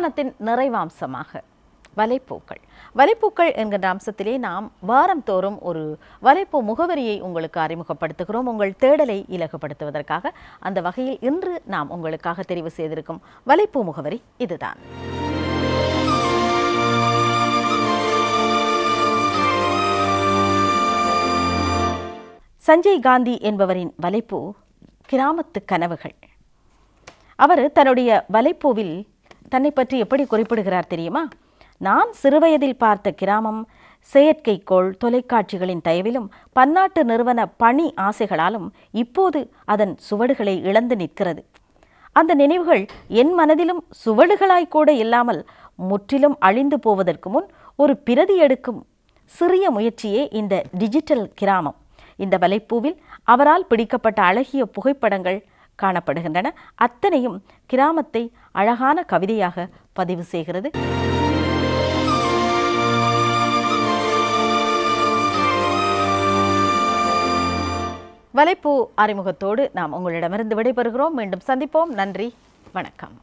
யாழ்ப்பாணத்தின் நிறைவாம்சமாக வலைப்பூக்கள். வலைப்பூக்கள் என்கின்ற அம்சத்திலே நாம் வாரந்தோறும் ஒரு வலைப்பூ முகவரியை உங்களுக்கு அறிமுகப்படுத்துகிறோம், உங்கள் தேடலை இலகுபடுத்துவதற்காக. அந்த வகையில் இன்று நாம் உங்களுக்காக தெரிவு செய்திருக்கும் வலைப்பூ முகவரி இதுதான். சஞ்சய் காந்தி என்பவரின் வலைப்பூ கிராமத்து கனவுகள். அவர் தன்னுடைய வலைப்பூவில் தன்னை பற்றி எப்படி குறிப்பிடுகிறார் தெரியுமா? நான் சிறுவயதில் பார்த்த கிராமம் செயற்கைக்கோள் தொலைக்காட்சிகளின் தயவிலும் பன்னாட்டு நிறுவன பணி ஆசைகளாலும் இப்போது அதன் சுவடுகளை இழந்து நிற்கிறது. அந்த நினைவுகள் என் மனதிலும் சுவடுகளாய்க்கூட இல்லாமல் முற்றிலும் அழிந்து போவதற்கு முன் ஒரு பிரதி எடுக்கும் சிறிய முயற்சியே இந்த டிஜிட்டல் கிராமம். இந்த வலைப்பூவில் அவரால் பிடிக்கப்பட்ட அழகிய புகைப்படங்கள் காணப்படுகின்றன. அத்தனையும் கிராமத்தை அழகான கவிதையாக பதிவு செய்கிறது. வலைப்பூ அறிமுகத்தோடு நாம் உங்களிடமிருந்து விடைபெறுகிறோம். மீண்டும் சந்திப்போம். நன்றி, வணக்கம்.